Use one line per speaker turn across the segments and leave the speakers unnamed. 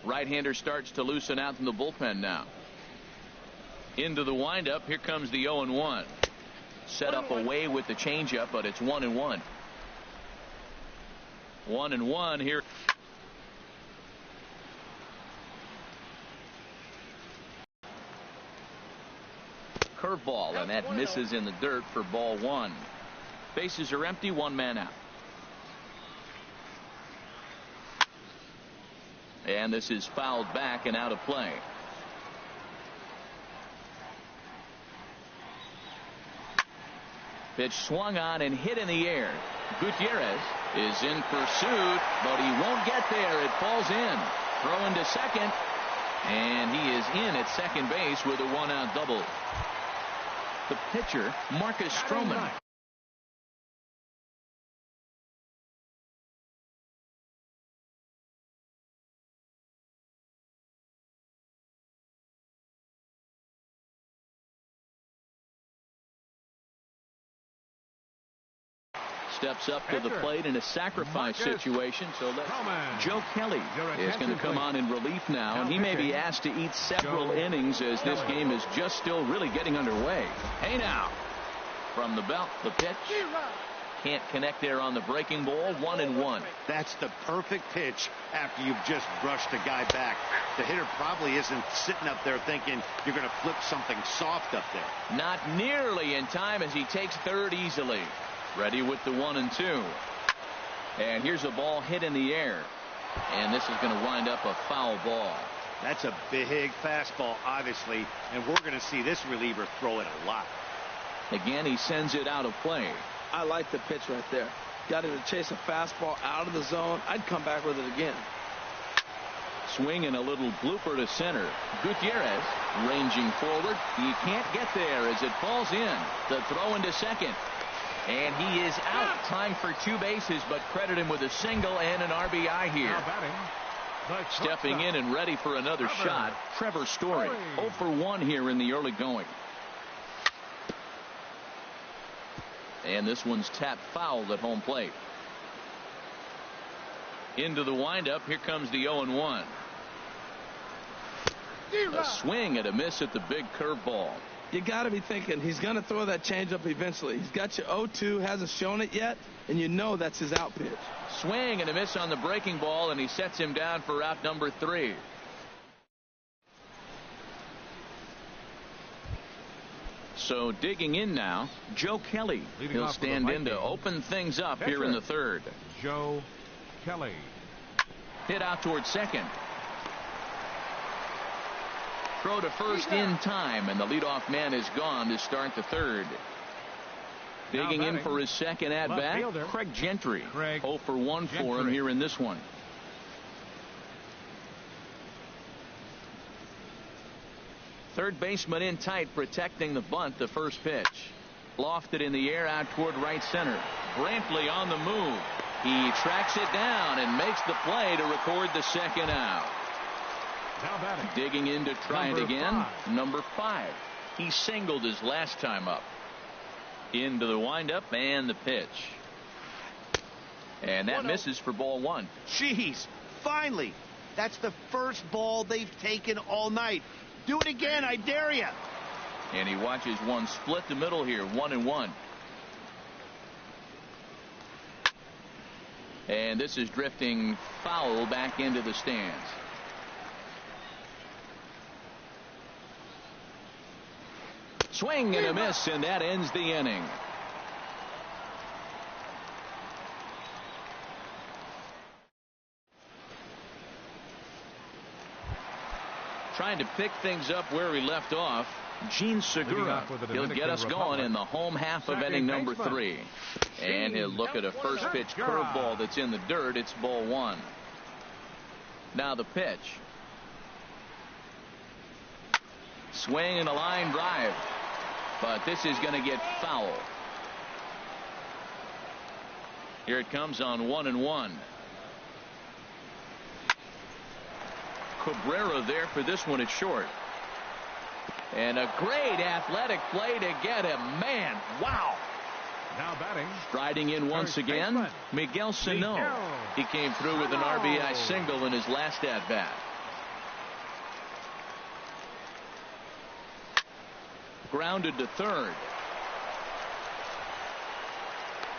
Right-hander starts to loosen out in the bullpen now. Into the windup. Here comes the 0-1. Set up away with the changeup, but it's 1-1. 1-1 here. Curveball, and that misses in the dirt for ball one. Bases are empty, one man out. And this is fouled back and out of play. Pitch swung on and hit in the air. Gutierrez is in pursuit, but he won't get there. It falls in. Throw into second, and he is in at second base with a one-out double. The pitcher, Marcus Stroman. Steps up to the plate in a sacrifice situation. So Joe Kelly is going to come on in relief now, and he may be asked to eat several innings as this game is just still really getting underway. Hey now, from the belt, the pitch can't connect there on the breaking ball. 1-1.
That's the perfect pitch after you've just brushed a guy back. The hitter probably isn't sitting up there thinking you're going to flip something soft up there.
Not nearly in time as he takes third easily. Ready with the 1-2. And here's a ball hit in the air. And this is going to wind up a foul ball.
That's a big fastball, obviously. And we're going to see this reliever throw it a lot.
Again, he sends it out of play.
I like the pitch right there. Got him to chase a fastball out of the zone. I'd come back with it again.
Swing and a little blooper to center. Gutierrez ranging forward. He can't get there as it falls in. The throw into second. And he is out. Time for two bases, but credit him with a single and an RBI here. Stepping in and ready for another shot, Trevor Story. 0 for 1 here in the early going. And this one's tapped foul at home plate. Into the windup. Here comes the 0-1. A swing and a miss at the big curveball.
You got to be thinking he's going to throw that changeup eventually. He's got you 0-2, hasn't shown it yet, and you know that's his out pitch.
Swing and a miss on the breaking ball, and he sets him down for out number 3. So digging in now, Joe Kelly. He'll stand in to open things up here in the third.
Joe Kelly.
Hit out towards second. Throw to first in time, and the leadoff man is gone to start the third. Digging in for his second at bat, Craig Gentry. 0 for 1 for him here in this one. Third baseman in tight, protecting the bunt. The first pitch lofted in the air out toward right center. Brantley on the move. He tracks it down and makes the play to record the second out. Digging in to try it again. Number 5. He singled his last time up. Into the windup and the pitch. And that misses for ball 1.
Jeez, finally. That's the first ball they've taken all night. Do it again, I dare you.
And he watches one split the middle here. 1-1. And this is drifting foul back into the stands. Swing and a miss, and that ends the inning. Trying to pick things up where he left off, Gene Segura. He'll get us going in the home half of inning number 3. And he'll look at a first pitch curveball that's in the dirt. It's ball 1. Now the pitch. Swing and a line drive. But this is going to get foul. Here it comes on 1-1. Cabrera there for this one at short. And a great athletic play to get him. Man, wow.
Now batting.
Striding in once again, Miguel Sano. He came through with an RBI single in his last at bat. grounded to third.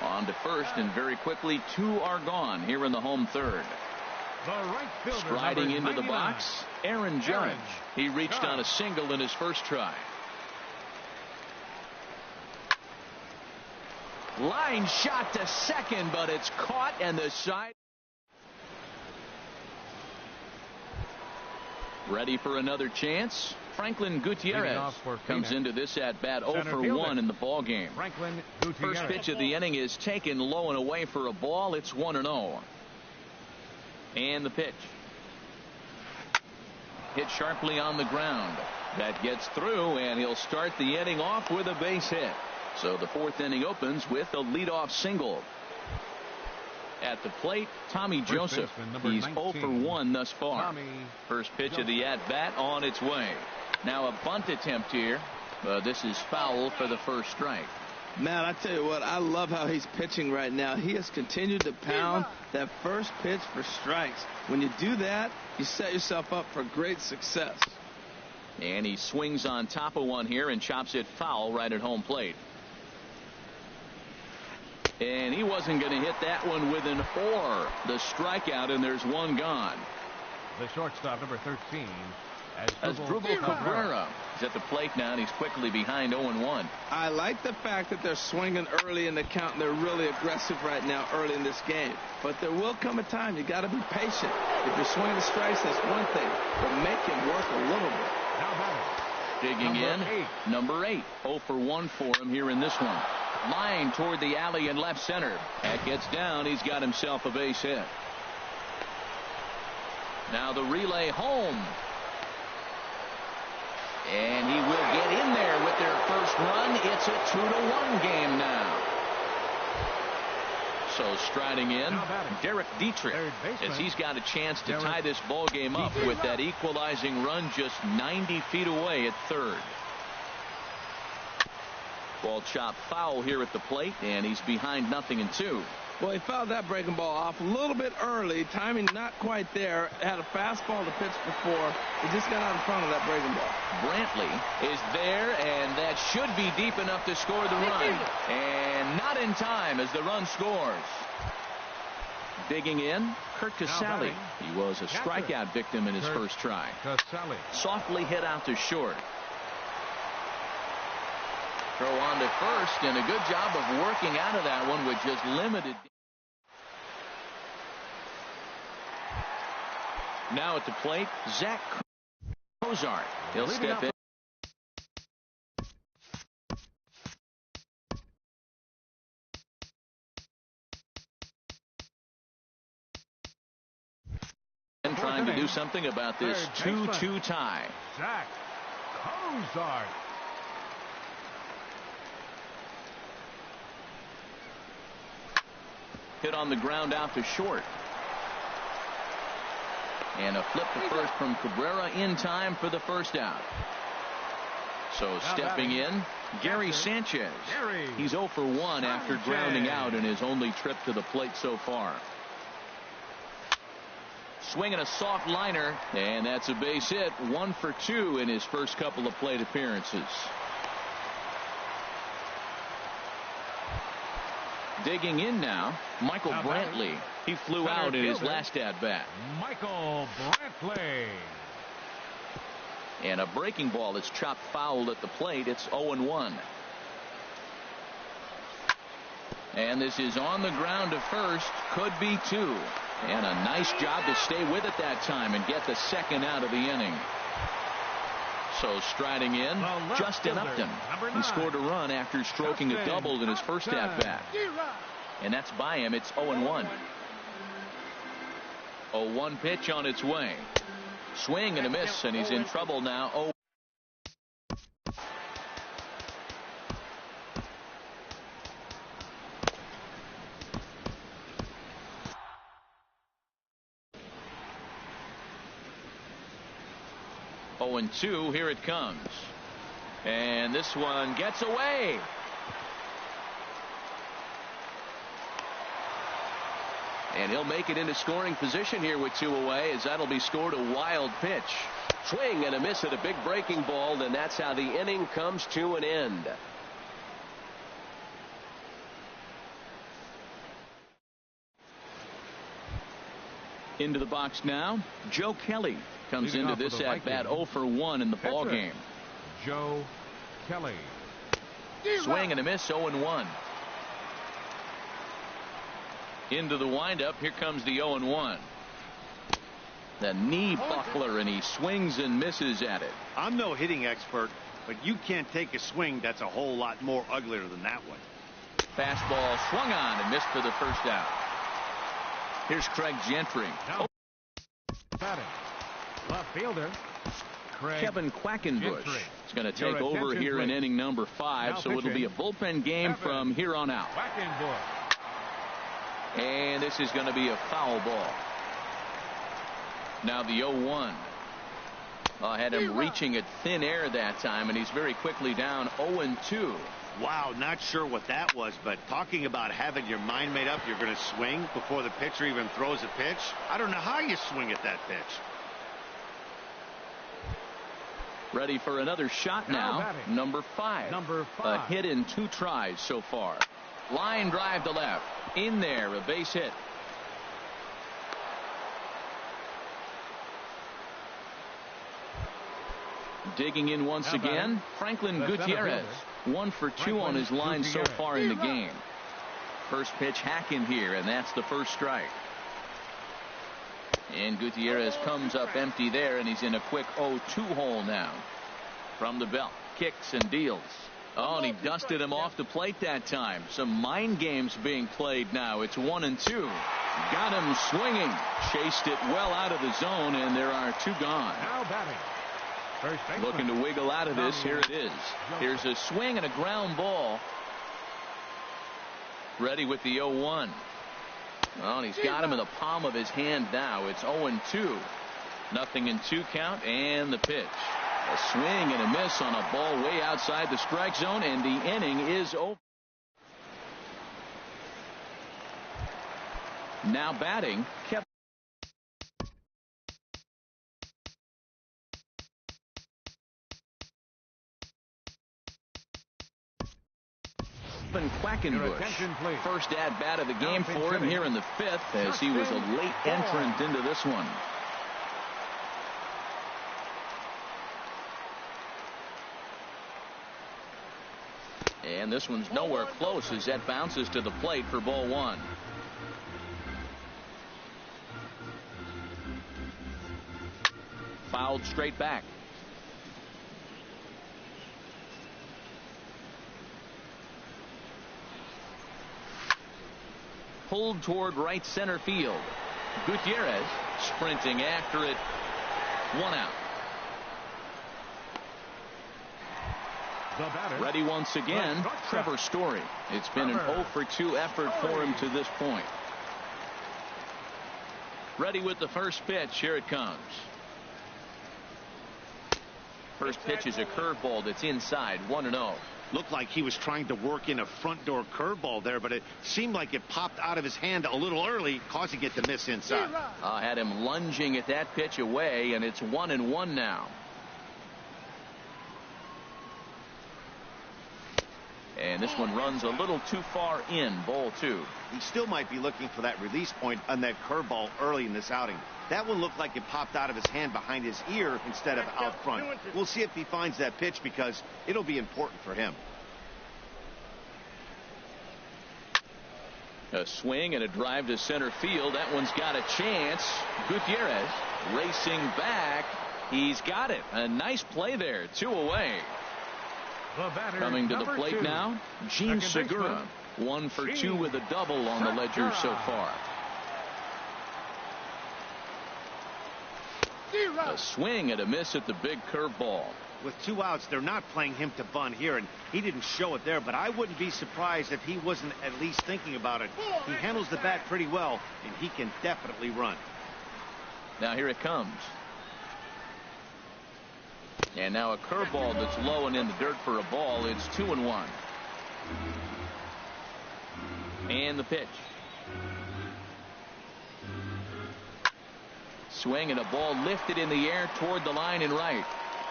On to first, and very quickly 2 are gone here in the home third.
The right fielder,
Striding into the
99.
box, Aaron Judge. He reached on a single in his first try. Line shot to second, but it's caught, and the side. Ready for another chance. Franklin Gutierrez comes into this at bat 0 for 1 in the ball game.
Franklin Gutierrez.
First pitch of the inning is taken low and away for a ball. It's 1-0. And the pitch. Hit sharply on the ground. That gets through, and he'll start the inning off with a base hit. So the 4th inning opens with a leadoff single. At the plate, Tommy Joseph. He's 0 for 1 thus far. First pitch of the at-bat on its way. Now a bunt attempt here. This is foul for the first strike.
Man, I tell you what, I love how he's pitching right now. He has continued to pound that first pitch for strikes. When you do that, you set yourself up for great success.
And he swings on top of one here and chops it foul right at home plate. And he wasn't going to hit that one with an or. The strikeout, and there's one gone.
The shortstop, number 13,
Asdrubal Cabrera is at the plate now, and he's quickly behind 0-1.
I like the fact that they're swinging early in the count, and they're really aggressive right now early in this game. But there will come a time you got to be patient. If you're swinging the strikes, that's one thing, but make him work a little bit.
Now batting.
Digging number 8. 0 for 1 for him here in this one. Line toward the alley in left center. That gets down. He's got himself a base hit. Now the relay home. And he will get in there with their first run. It's a 2-1 game now. So striding in, Derek Dietrich, as he's got a chance to tie this ball game up with that equalizing run just 90 feet away at third. Ball chopped foul here at the plate, and he's behind 0-2.
Well, he fouled that breaking ball off a little bit early. Timing not quite there. Had a fastball to pitch before. He just got out in front of that breaking ball.
Brantley is there, and that should be deep enough to score the run. And not in time as the run scores. Digging in, Kurt Casale. He was a strikeout victim in his first try. Softly hit out to short. Throw on to first, and a good job of working out of that one with just limited. Now at the plate, Zach Cozart. He'll step in. And trying to do something about this 2-2 tie.
Zach Cozart.
Hit on the ground out to short. And a flip to first from Cabrera in time for the first out. So stepping in, Gary Sanchez. He's 0 for 1 after grounding out in his only trip to the plate so far. Swinging a soft liner, and that's a base hit. 1 for 2 in his first couple of plate appearances. Digging in now, Michael Brantley. He flew out in his last at-bat.
Michael Brantley.
And a breaking ball is chopped foul at the plate. It's 0-1. And this is on the ground to first. Could be 2. And a nice job to stay with it that time and get the second out of the inning. So striding in, Justin Upton. He scored a run after stroking a double in his first at-bat. And that's by him. It's 0-1. 0-1 pitch on its way. Swing and a miss, and he's in trouble now. 0. And 2, here it comes. And this one gets away. And he'll make it into scoring position here with 2 away, as that'll be scored a wild pitch.
Swing and a miss at a big breaking ball, and that's how the inning comes to an end.
Into the box now, Joe Kelly comes into this at bat 0 for 1 in the ball game.
Joe Kelly.
Swing and a miss, 0 and 1. Into the windup, here comes the 0 and 1. The knee buckler, and he swings and misses at it.
I'm no hitting expert, but you can't take a swing that's a whole lot more uglier than that one.
Fastball swung on and missed for the first out. Here's Craig Gentry.
Now, batting. Left fielder.
Kevin Quackenbush is going to take over here in inning number 5, so it'll be a bullpen game from here on out. And this is going to be a foul ball. Now the 0-1. Had him reaching at thin air that time, and he's very quickly down 0-2.
Wow, not sure what that was, but talking about having your mind made up you're going to swing before the pitcher even throws a pitch. I don't know how you swing at that pitch.
Ready for another shot now. Number 5. A hit in 2 tries so far. Line drive to left. In there, a base hit. Digging in once again, Franklin Gutierrez. 1 for 2 on his line so far in the game. First pitch hacking here, and that's the first strike. And Gutierrez comes up empty there, and he's in a quick 0-2 hole now. From the belt, kicks and deals. Oh, and he dusted him off the plate that time. Some mind games being played now. It's 1-2. Got him swinging. Chased it well out of the zone, and there are 2 gone.
Now batting.
Looking to wiggle out of this. Here it is. Here's a swing and a ground ball. Ready with the 0-1. Oh, and he's got him in the palm of his hand now. It's 0-2. Nothing in 2 count, and the pitch. A swing and a miss on a ball way outside the strike zone, and the inning is over. Now batting, Kevin Quackenbush. First at bat of the game for him here in the 5th, as he was a late entrant into this one. And this one's nowhere close as that bounces to the plate for ball 1. Fouled straight back. Pulled toward right center field. Gutierrez sprinting after it. 1 out. Ready once again, Trevor Story. It's been an 0 for 2 effort for him to this point. Ready with the first pitch. Here it comes. First pitch is a curveball that's inside. 1-0.
Looked like he was trying to work in a front door curveball there, but it seemed like it popped out of his hand a little early, causing it to miss inside.
Had him lunging at that pitch away, and it's 1-1 now. And this one runs a little too far in. Ball 2.
He still might be looking for that release point on that curveball early in this outing. That one looked like it popped out of his hand behind his ear instead of out front. We'll see if he finds that pitch, because it'll be important for him.
A swing and a drive to center field. That one's got a chance. Gutierrez racing back. He's got it. A nice play there. 2 away. Coming to the plate now, Gene Segura. 1 for 2 with a double on the ledger so far. A swing and a miss at the big curveball.
With 2 outs, they're not playing him to bunt here, and he didn't show it there, but I wouldn't be surprised if he wasn't at least thinking about it. He handles the bat pretty well, and he can definitely run.
Now here it comes. And now a curveball that's low and in the dirt for a ball. It's 2-1. And the pitch. Swing and a ball lifted in the air toward the line and right.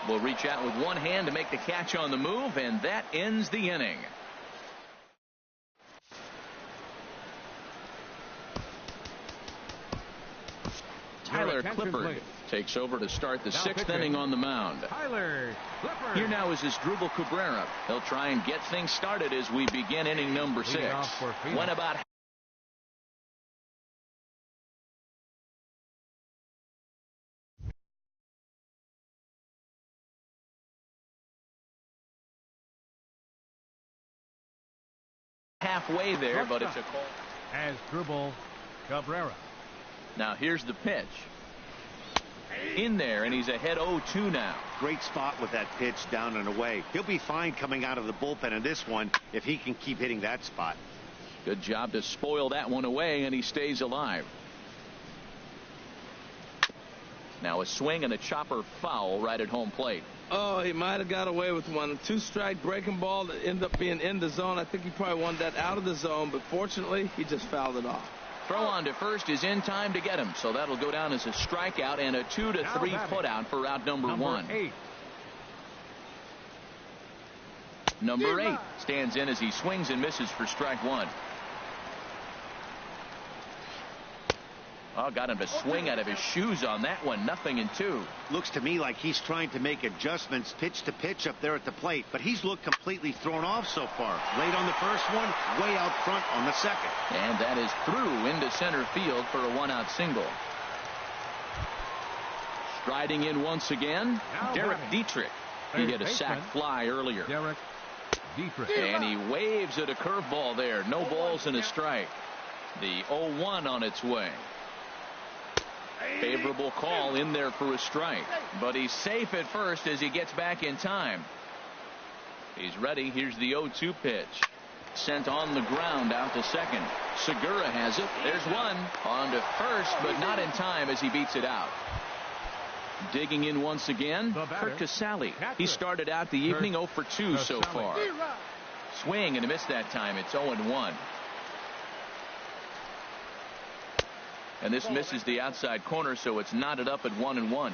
Will reach out with one hand to make the catch on the move, and that ends the inning. Tyler Clippard takes over to start the sixth inning on the mound. Here now is his Drupal Cabrera. He'll try and get things started as we begin inning number 6. When about halfway there, but it's a call.
As Drupal Cabrera.
Now here's the pitch. In there, and he's ahead 0-2 now.
Great spot with that pitch down and away. He'll be fine coming out of the bullpen in this one if he can keep hitting that spot.
Good job to spoil that one away, and he stays alive. Now a swing and a chopper foul right at home plate.
Oh, he might have got away with one. 2-strike breaking ball that ended up being in the zone. I think he probably wanted that out of the zone, but fortunately, he just fouled it off.
Throw on to first is in time to get him, so that'll go down as a strikeout and a 2-3 putout for out number 1.
8.
Number 8 stands in as he swings and misses for strike 1. Oh, got him to swing out of his shoes on that one. 0-2.
Looks to me like he's trying to make adjustments pitch to pitch up there at the plate, but he's looked completely thrown off so far. Late on the first one, way out front on the second.
And that is through into center field for a 1-out single. Striding in once again, Derek Dietrich. He hit a sac fly earlier.
Derek Dietrich.
And he waves at a curveball there. No balls and a strike. The 0-1 on its way. Favorable call in there for a strike, but he's safe at first as he gets back in time. He's ready. Here's the 0-2 pitch. Sent on the ground out to second. Segura has it. There's one. On to first, but not in time as he beats it out. Digging in once again, Kurt Casale. He started out the evening 0 for 2 so far. Swing and a miss that time. It's 0-1. And this misses the outside corner, so it's knotted up at 1-1.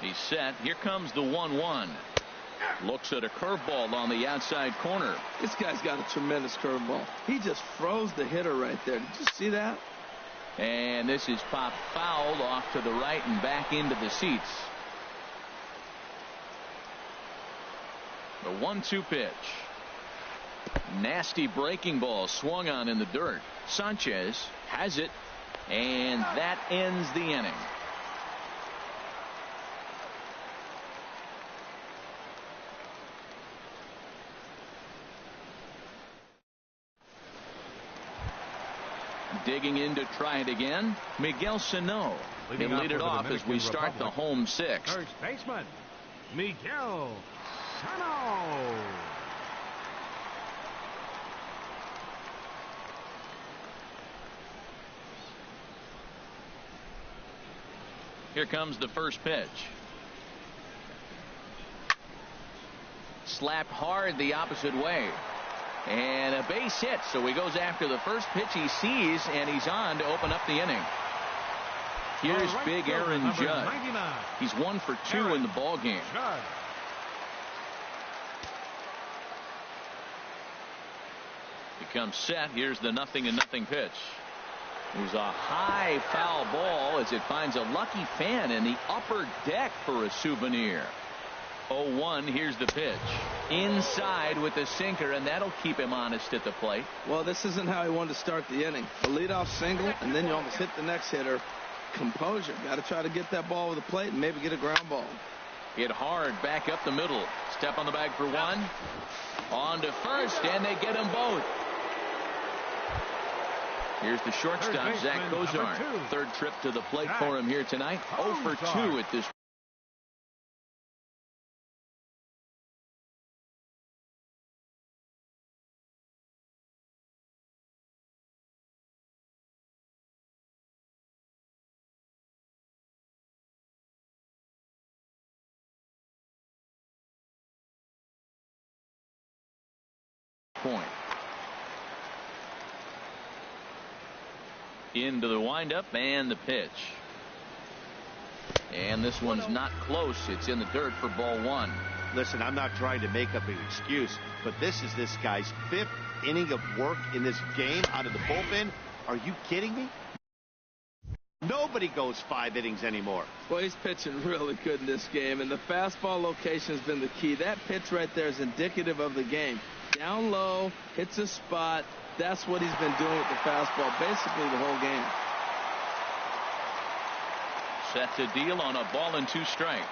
He's set. Here comes the 1-1. Looks at a curveball on the outside corner.
This guy's got a tremendous curveball. He just froze the hitter right there. Did you see that?
And this is popped foul off to the right and back into the seats. The 1-2 pitch. Nasty breaking ball swung on in the dirt. Sanchez has it, and that ends the inning. Digging in to try it again, Miguel Sano. He'll lead it off as we start the home 6th.
First baseman, Miguel Sano.
Here comes the first pitch. Slapped hard the opposite way. And a base hit, so he goes after the first pitch he sees, and he's on to open up the inning. Here's big Aaron Judd. He's 1 for 2 in the ball game. He comes set. Here's the 0-0 pitch. It was a high foul ball as it finds a lucky fan in the upper deck for a souvenir. 0-1. Here's the pitch. Inside with the sinker, and that'll keep him honest at the plate.
Well, this isn't how he wanted to start the inning. A leadoff single, and then you almost hit the next hitter. Composure. Got to try to get that ball with the plate and maybe get a ground ball.
Hit hard back up the middle. Step on the bag for one. On to first, and they get them both. Here's the shortstop, Zach Kozar. Third trip to the plate for him here tonight. 0 for 2 at this point. Into the windup and the pitch. And this one's not close. It's in the dirt for ball one.
Listen, I'm not trying to make up an excuse, but this is this guy's 5th inning of work in this game out of the bullpen. Are you kidding me? Nobody goes 5 innings anymore.
Well, he's pitching really good in this game, and the fastball location has been the key. That pitch right there is indicative of the game. Down low, hits a spot. That's what he's been doing with the fastball basically the whole game.
Sets a deal on a ball and 2 strikes.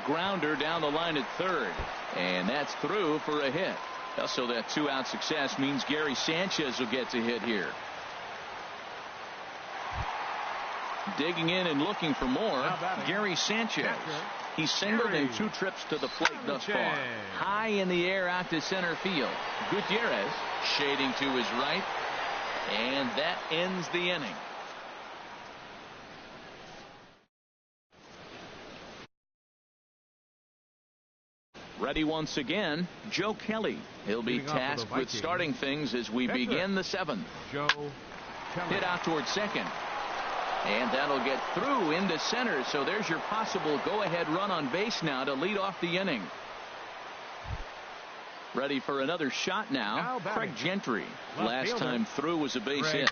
Grounder down the line at third, and that's through for a hit. Also, that 2-out success means Gary Sanchez will get to hit here. Digging in and looking for more, Gary Sanchez. He's singled in 2 trips to the plate thus far. High in the air out to center field. Gutierrez shading to his right, and that ends the inning. Ready once again, Joe Kelly. He'll be tasked with starting things as we begin the 7th.
Joe Kelly.
Hit out towards second. And that'll get through into center. So there's your possible go-ahead run on base now to lead off the inning. Ready for another shot now, Craig Gentry. Last time through was a base hit.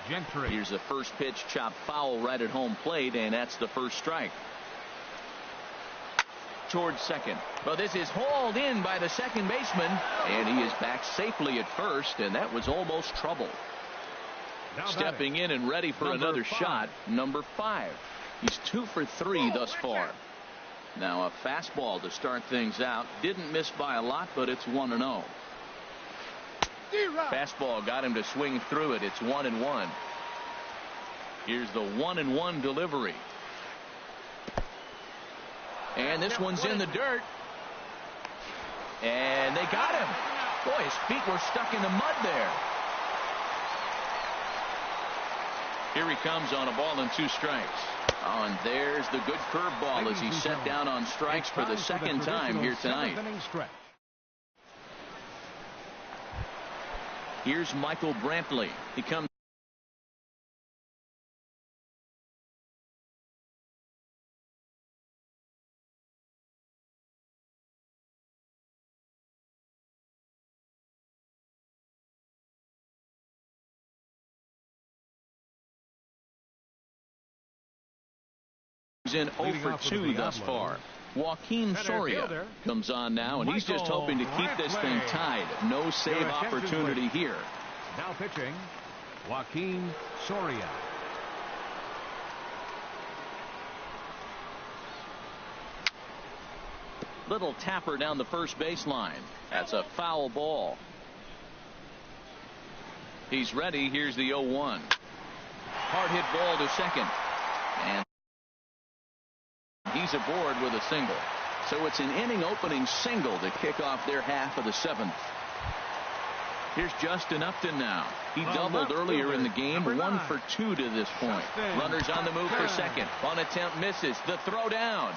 Gentry.
Here's the first pitch, chopped foul right at home plate, and that's the first strike. Towards second. Well, this is hauled in by the second baseman, and he is back safely at first, and that was almost trouble. Stepping in and ready for another shot, number 5. He's 2 for 3 thus far. Now a fastball to start things out. Didn't miss by a lot, but it's 1-0. Fastball got him to swing through it. It's 1-1. Here's the 1-1 delivery. And this one's in the dirt. And they got him. Boy, his feet were stuck in the mud there. Here he comes on a ball and 2 strikes. Oh, and there's the good curveball as he's set down on strikes for the second time here tonight. Here's Michael Brantley. He comes in 0 for 2 thus far. Joaquin Soria comes on now, and he's just hoping to keep this thing tied. No save opportunity here.
Now pitching, Joaquin Soria.
Little tapper down the first baseline. That's a foul ball. He's ready. Here's the 0-1. Hard hit ball to second. And he's aboard with a single. So it's an inning opening single to kick off their half of the 7th. Here's Justin Upton now. He doubled earlier in the game. 1 for 2 to this point. Runners on the move for second. On attempt misses. The throw down.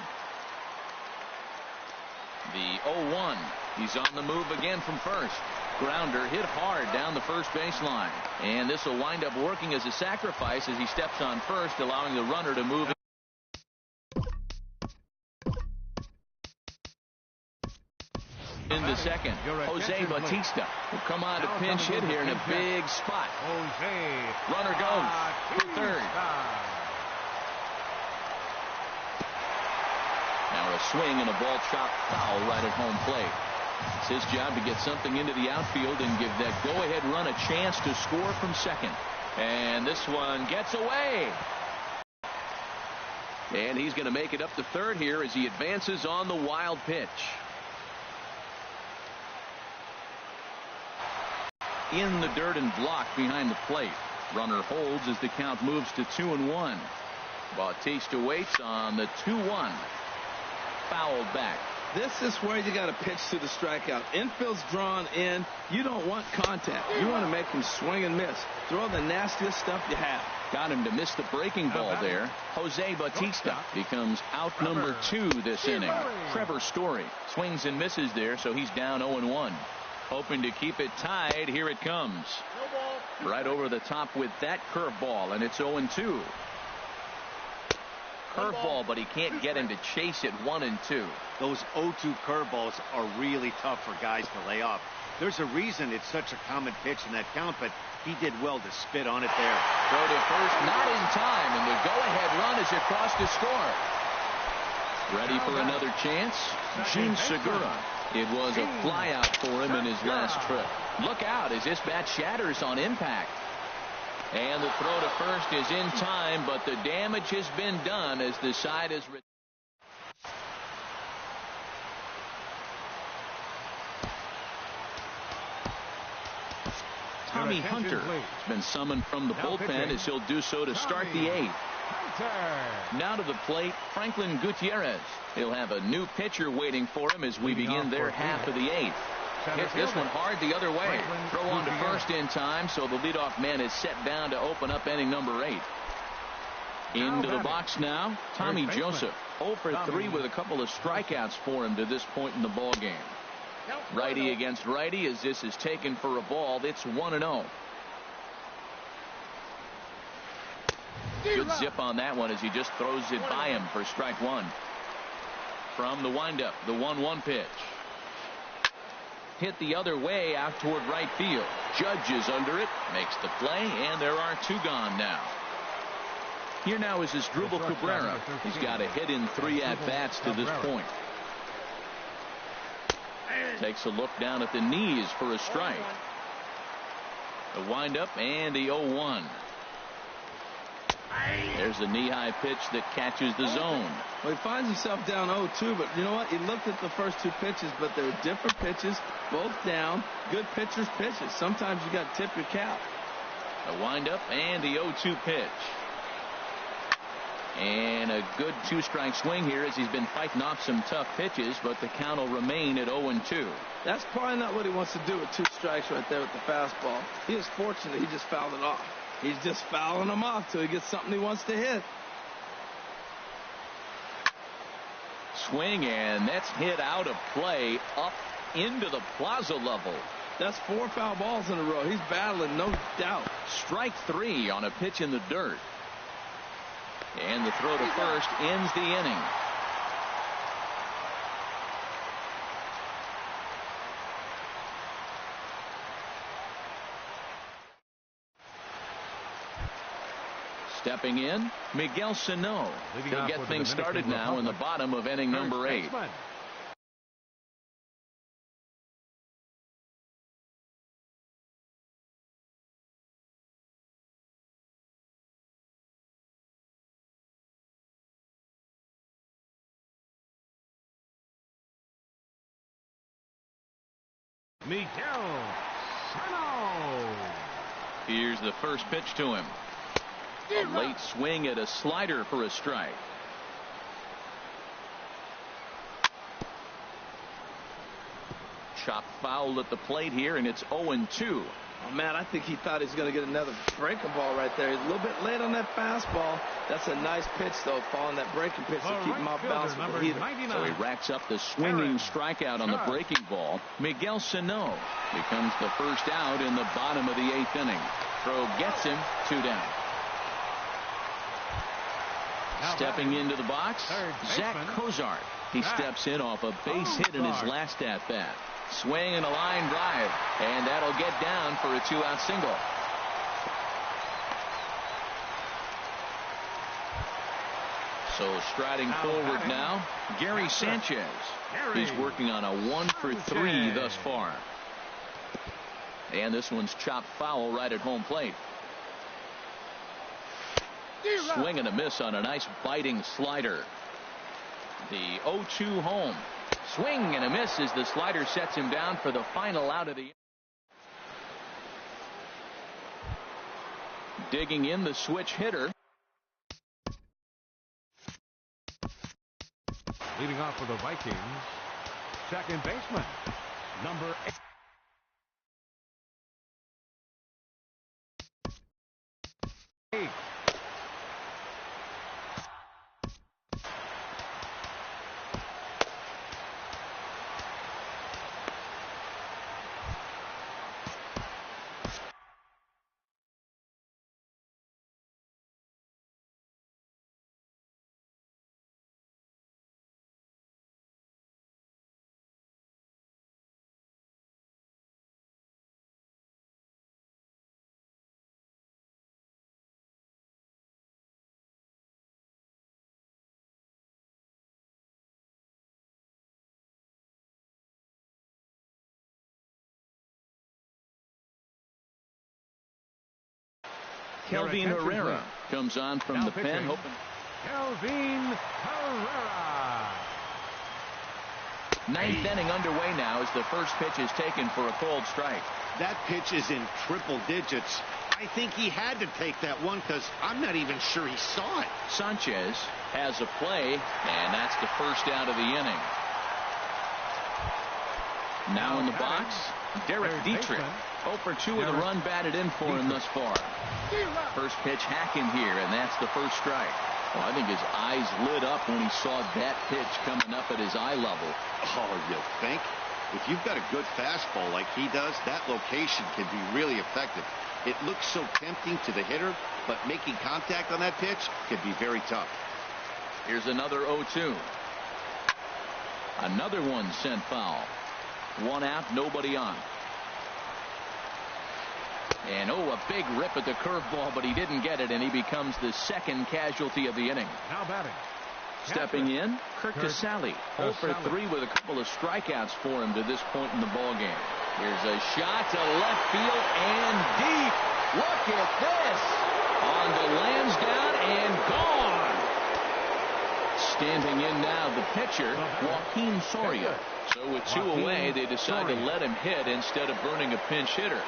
The 0-1. He's on the move again from first. Grounder hit hard down the first baseline. And this will wind up working as a sacrifice as he steps on first, allowing the runner to move into second. Jose Bautista will come on to pinch hit here in a big spot. Runner goes for third. Now a swing and a ball chopped foul right at home plate. It's his job to get something into the outfield and give that go-ahead run a chance to score from second. And this one gets away. And he's going to make it up to third here as he advances on the wild pitch. In the dirt and blocked behind the plate. Runner holds as the count moves to 2-1. Bautista waits on the 2-1. Fouled back.
This is where you got to pitch to the strikeout. Infield's drawn in. You don't want contact. You want to make him swing and miss. Throw the nastiest stuff you have.
Got him to miss the breaking ball there. Jose Bautista becomes out number 2 this inning. Trevor Story swings and misses there, so he's down 0-1. Hoping to keep it tied. Here it comes. Right over the top with that curveball, and it's 0-2. curveball, but he can't get him to chase it 1-2.
Those 0-2 curveballs are really tough for guys to lay off. There's a reason it's such a common pitch in that count, but he did well to spit on it there.
Throw to first, not in time, and the go-ahead run is across to score. Ready for another chance? Gene Segura. It was a flyout for him in his last trip. Look out as this bat shatters on impact. And the throw to first is in time, but the damage has been done as the side is. Tommy Hunter has been summoned from the bullpen as he'll do so to start the 8th. Now to the plate, Franklin Gutierrez. He'll have a new pitcher waiting for him as we begin their half of the 8th. Hits this one hard the other way. Throw on to first in time, so the leadoff man is set down to open up inning number 8. Into the box now, Tommy Joseph. 0 for 3 with a couple of strikeouts for him to this point in the ball game. Righty against righty as this is taken for a ball. It's 1-0. Good zip on that one as he just throws it by him for strike 1. From the windup, the 1-1 pitch. Hit the other way out toward right field. Judge is under it, makes the play, and there are 2 gone now. Here now is Asdrubal Cabrera. He's got a hit in 3 at-bats to this point. Takes a look down at the knees for a strike. The windup and the 0-1. There's a knee-high pitch that catches the zone.
Well, he finds himself down 0-2, but you know what? He looked at the first 2 pitches, but they're different pitches, both down. Good pitchers' pitches. Sometimes you got to tip your cap.
The windup and the 0-2 pitch. And a good 2-strike swing here as he's been fighting off some tough pitches, but the count will remain at 0-2.
That's probably not what he wants to do with 2 strikes right there with the fastball. He is fortunate he just fouled it off. He's just fouling them off till he gets something he wants to hit.
Swing, and that's hit out of play up into the plaza level.
That's 4 foul balls in a row. He's battling, no doubt.
Strike 3 on a pitch in the dirt. And the throw to first ends the inning. Stepping in, Miguel Sano. He'll get things started now in the bottom of inning number 8.
Miguel Sano.
Here's the first pitch to him. A late swing at a slider for a strike. Chopped foul at the plate here, and it's 0-2.
Oh, man, I think he thought he was going to get another breaking ball right there. He's a little bit late on that fastball. That's a nice pitch, though, following that breaking pitch to keep him off balance with the heater.
So he racks up the swinging strikeout on the breaking ball. Miguel Sano becomes the first out in the bottom of the 8th inning. Throw gets him, 2 down. Stepping into the box, Zach Cozart. He steps in off a base hit in his last at-bat. Swing and a line drive, and that'll get down for a 2-out single. So striding forward now, Gary Sanchez. He's working on a 1 for 3 thus far. And this one's chopped foul right at home plate. Swing and a miss on a nice biting slider. The 0-2 home. Swing and a miss as the slider sets him down for the final out of the. Digging in the switch hitter.
Leading off for the Vikings, second baseman, number 8.
Kelvin Herrera comes on from the pen, hoping.
Kelvin Herrera.
Ninth inning underway now as the first pitch is taken for a called strike.
That pitch is in triple digits. I think he had to take that one because I'm not even sure he saw it.
Sanchez has a play, and that's the first out of the inning. Now in the box, Derek Dietrich. 0 for 2 with a run batted in for him thus far. First pitch hacking here, and that's the first strike. Well, I think his eyes lit up when he saw that pitch coming up at his eye level.
Oh, you think? If you've got a good fastball like he does, that location can be really effective. It looks so tempting to the hitter, but making contact on that pitch can be very tough.
Here's another 0-2. Another one sent foul. 1 out, nobody on. And a big rip at the curveball, but he didn't get it, and he becomes the second casualty of the inning.
Now batting.
Stepping in, Kurt Casale. 0 for 3 with a couple of strikeouts for him to this point in the ballgame. Here's a shot to left field and deep. Look at this. On to Lansdowne and gone. Standing in now, the pitcher, Joaquin Soria. So with 2 away, they decide to let him hit instead of burning a pinch hitter.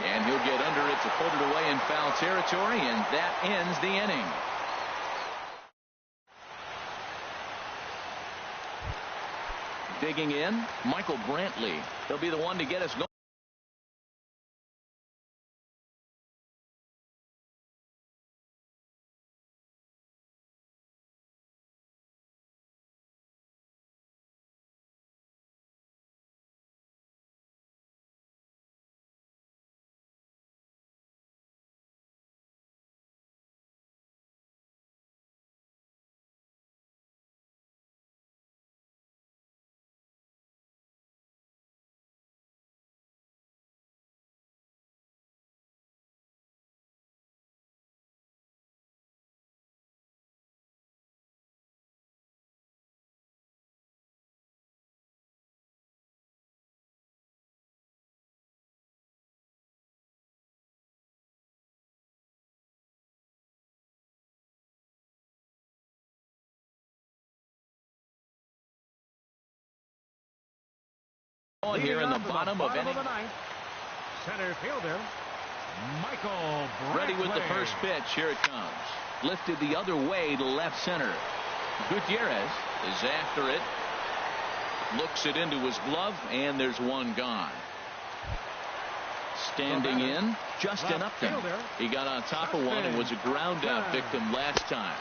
And he'll get under it to put it away in foul territory, and that ends the inning. Digging in, Michael Brantley. He'll be the one to get us going. Here in the bottom of inning.
Center fielder Michael Brantley.
Ready with the first pitch. Here it comes. Lifted the other way to left center. Gutierrez is after it. Looks it into his glove, and there's one gone. Standing in, Justin Upton. He got on top of one and was a ground out victim last time.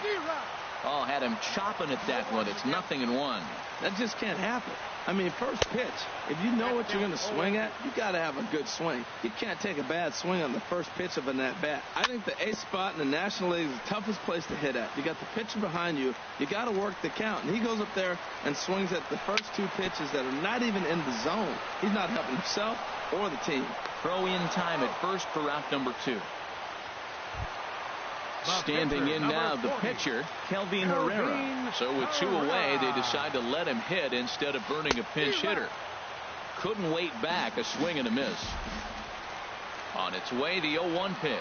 Oh, had him chopping at that one. It's 0-1.
That just can't happen. I mean, first pitch, if you know what you're going to swing at, you got to have a good swing. You can't take a bad swing on the first pitch of an at-bat. I think the ace spot in the National League is the toughest place to hit at. You got the pitcher behind you. You got to work the count. And he goes up there and swings at the first 2 pitches that are not even in the zone. He's not helping himself or the team.
Throw in time at first for out number 2. Standing in now, the pitcher, Kelvin Herrera. So with 2 away, they decide to let him hit instead of burning a pinch hitter. Couldn't wait back, a swing and a miss. On its way, the 0-1 pitch.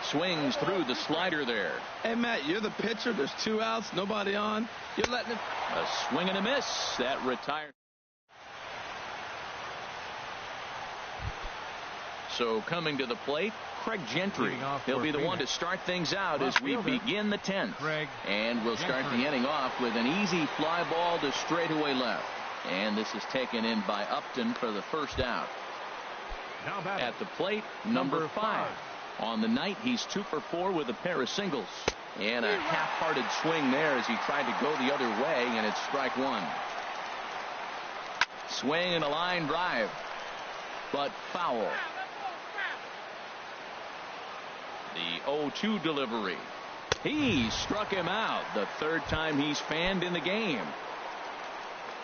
Swings through the slider there.
Hey, Matt, you're the pitcher. There's 2 outs, nobody on. You're letting it.
A swing and a miss. That retired. So coming to the plate, Craig Gentry. He'll be the one to start things out as we begin the 10th. And we'll start the inning off with an easy fly ball to straightaway left. And this is taken in by Upton for the first out. At the plate, number 5. On the night, he's 2 for 4 with a pair of singles. And a half-hearted swing there as he tried to go the other way, and it's strike 1. Swing and a line drive, but foul. The 0-2 delivery. He struck him out the 3rd time he's fanned in the game.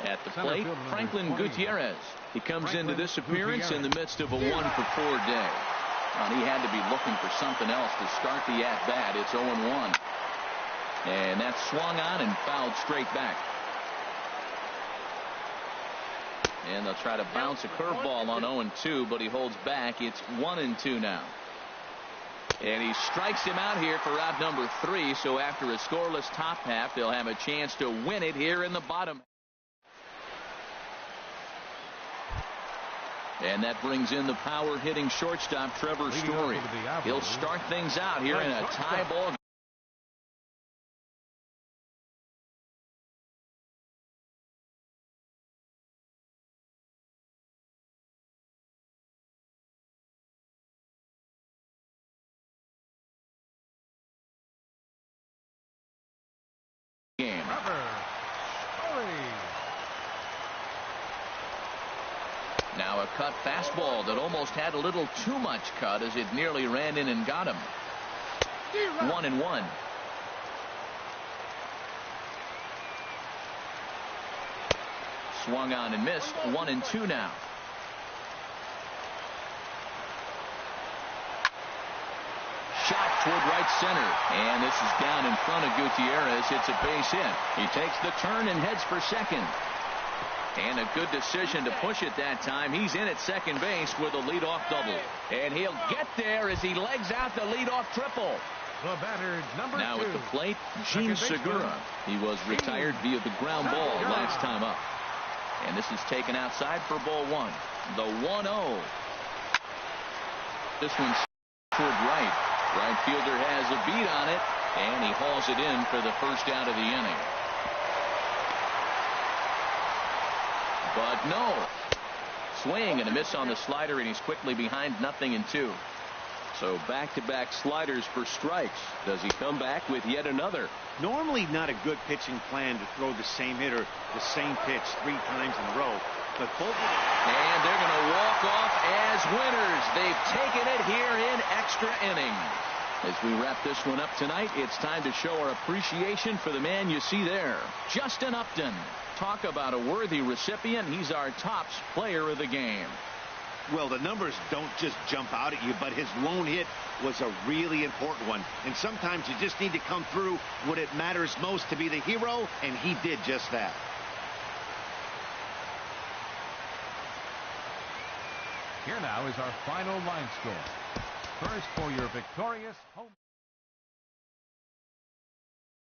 At the plate, Franklin Gutierrez. He comes into this appearance in the midst of a 1 for 4 day. He had to be looking for something else to start the at-bat. It's 0-1. And that's swung on and fouled straight back. And they'll try to bounce a curveball on 0-2, but he holds back. It's 1-2 now. And he strikes him out here for out number 3. So after a scoreless top half, they'll have a chance to win it here in the bottom. And that brings in the power hitting shortstop Trevor Story. He'll start things out here in a tie ball game. Now a cut fastball that almost had a little too much cut as it nearly ran in and got him. 1-1. Swung on and missed. 1-2 now. Shot toward right center. And this is down in front of Gutierrez. It's a base hit. He takes the turn and heads for second. And a good decision to push it that time. He's in at second base with a leadoff double. And he'll get there as he legs out the leadoff triple.
The batter, number 2.
Now at the plate, Gene Segura. He was retired via the ground ball last time up. And this is taken outside for ball 1. The 1-0. This one's toward right. Right fielder has a beat on it. And he hauls it in for the first out of the inning. But no. Swing and a miss on the slider, and he's quickly behind 0-2. So back-to-back sliders for strikes. Does he come back with yet another?
Normally not a good pitching plan to throw the same hitter the same pitch 3 times in a row. But both of them.
And they're going to walk off as winners. They've taken it here in extra innings. As we wrap this one up tonight, it's time to show our appreciation for the man you see there, Justin Upton. Talk about a worthy recipient. He's our tops player of the game.
Well, the numbers don't just jump out at you, but his lone hit was a really important one. And sometimes you just need to come through when it matters most to be the hero, and he did just that.
Here now is our final line score. First for your victorious home.